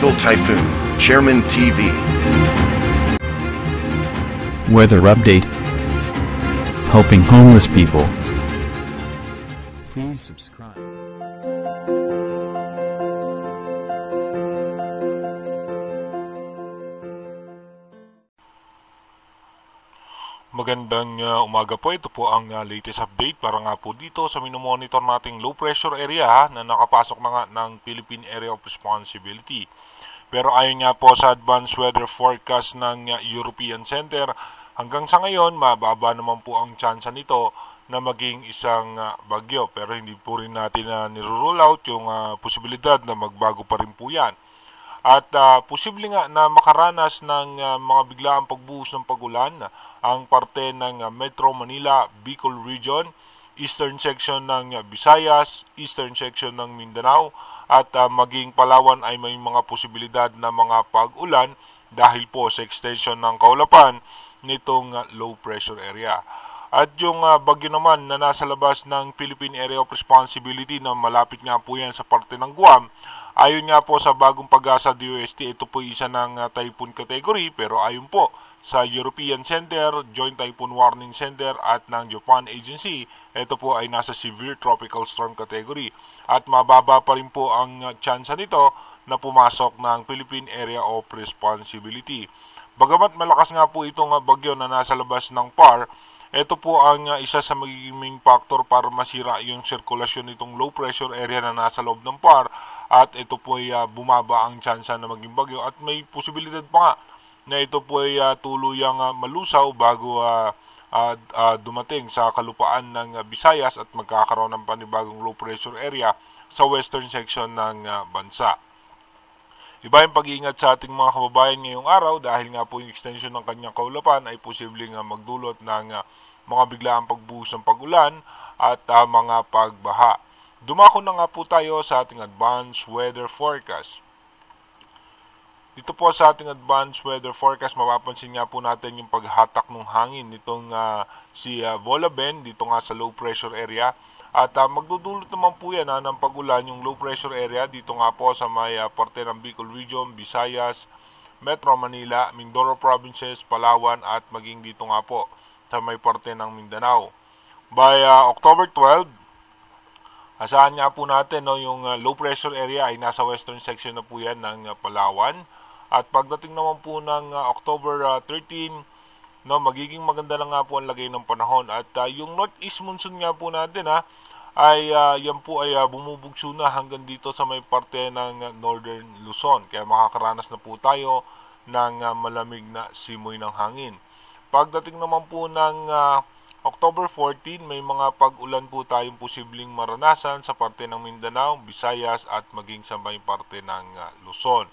Tropical Typhoon, Chairman TV. Weather update. Helping homeless people. Please subscribe. Magandang umaga po. Ito po ang latest update para nga po dito sa minomonitor nating low pressure area na nakapasok na nga ng Philippine Area of Responsibility. Pero ayon nga po sa advanced weather forecast ng European Center, hanggang sa ngayon mababa naman po ang tsansa nito na maging isang bagyo. Pero hindi po rin natin nirule out yung posibilidad na magbago pa rin po yan. At posible nga na makaranas ng mga biglaang pagbuhos ng pagulan ang parte ng Metro Manila, Bicol Region, eastern section ng Visayas, eastern section ng Mindanao, at maging Palawan ay may mga posibilidad na mga pag-ulan dahil po sa extension ng kaulapan nitong low pressure area. At yung bagyo naman na nasa labas ng Philippine Area of Responsibility na malapit nga po yan sa parte ng Guam, ayon nga po sa bagong pag-asa DOST, ito po isa ng typhoon category, pero ayon po sa European Center, Joint Typhoon Warning Center at ng Japan Agency, ito po ay nasa Severe Tropical Storm category. At mababa pa rin po ang tsansa nito na pumasok ng Philippine Area of Responsibility. Bagamat malakas nga po itong bagyo na nasa labas ng PAR, ito po ang isa sa magiging main factor para masira yung sirkulasyon nitong low pressure area na nasa loob ng PAR, at ito po ay bumaba ang tsansa na maging bagyo, at may posibilidad pa nga na ito po ay tuluyang malusaw bago dumating sa kalupaan ng Visayas at magkakaroon ng panibagong low pressure area sa western section ng bansa. Iba yung pag-iingat sa ating mga kababayan ngayong araw dahil nga po yung extension ng kanyang kaulapan ay posibleng magdulot ng mga biglaang pagbuhos ng pagulan at mga pagbaha. Dumako na nga po tayo sa ating advanced weather forecast. Dito po sa ating advanced weather forecast, mapapansin nga po natin yung paghatak ng hangin nitong si Volaben dito nga sa low pressure area. At magdudulot naman po yan ng pagulan yung low pressure area dito nga po sa may parte ng Bicol Region, Visayas, Metro Manila, Mindoro Provinces, Palawan at maging dito nga po sa may parte ng Mindanao. By October 12, asahan nga po natin yung low pressure area ay nasa western section na po yan ng Palawan. At pagdating naman po ng October 13, magiging maganda na nga po ang lagay ng panahon. At yung northeast monsoon nga po natin ay yan po ay bumubugso na hanggang dito sa may parte ng northern Luzon. Kaya makakaranas na po tayo ng malamig na simoy ng hangin. Pagdating naman po ng October 14, may mga pag-ulan po tayong posibleng maranasan sa parte ng Mindanao, Visayas at maging sa may parte ng Luzon.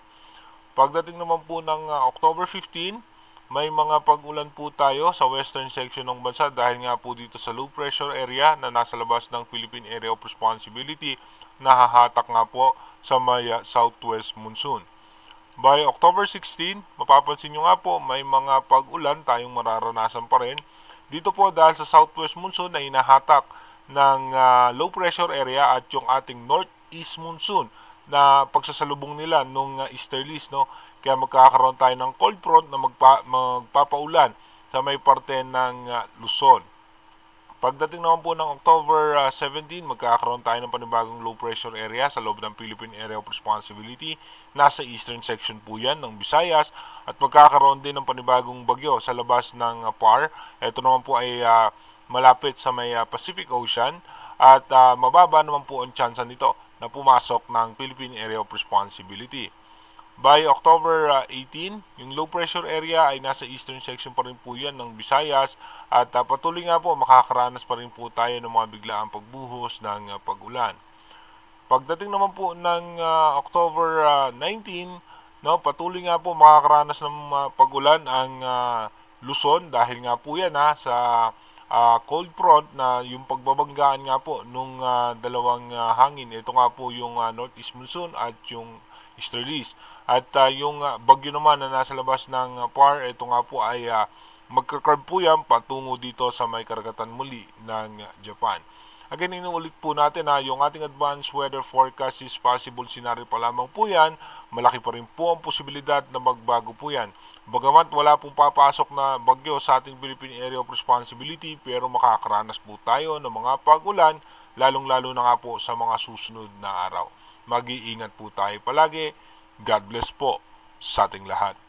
Pagdating naman po ng October 15, may mga pag-ulan po tayo sa western section ng bansa dahil nga po dito sa low pressure area na nasa labas ng Philippine Area of Responsibility, nahahatak nga po sa may southwest monsoon. By October 16, mapapansin nyo nga po may mga pag-ulan tayong mararanasan pa rin. Dito po dahil sa southwest monsoon na hinahatak ng low pressure area at yung ating northeast monsoon na pagsasalubong nila nung easterlies, kaya magkakaroon tayo ng cold front na magpapaulan sa may parte ng Luzon. Pagdating naman po ng October 17, magkakaroon tayo ng panibagong low pressure area sa loob ng Philippine Area of Responsibility. Nasa eastern section po yan ng Visayas at magkakaroon din ng panibagong bagyo sa labas ng PAR. Ito naman po ay malapit sa may Pacific Ocean at mababa naman po ang tsansa nito na pumasok ng Philippine Area of Responsibility. By October 18, yung low pressure area ay nasa eastern section pa rin po yan ng Visayas at patuloy nga po makakaranas pa rin po tayo ng mga biglaang pagbuhos ng pag-ulan. Pagdating naman po ng October 19, patuloy nga po makakaranas ng pag-ulan ang Luzon dahil nga po yan sa cold front na yung pagbabanggaan nga po nung dalawang hangin. Ito nga po yung northeast monsoon at yung easterlies. At yung bagyo naman na nasa labas ng PAR, ito nga po ay magkakarb po yan patungo dito sa may karagatan muli ng Japan. Again, inuulit po natin na yung ating advanced weather forecast is possible scenario pa lamang po yan. Malaki pa rin po ang posibilidad na magbago po yan. Bagamat wala pong papasok na bagyo sa ating Philippine Area of Responsibility, pero makakaranas po tayo ng mga pag-ulan, lalong-lalo na nga po sa mga susunod na araw. Mag-iingat po tayo palagi. God bless po sa ating lahat.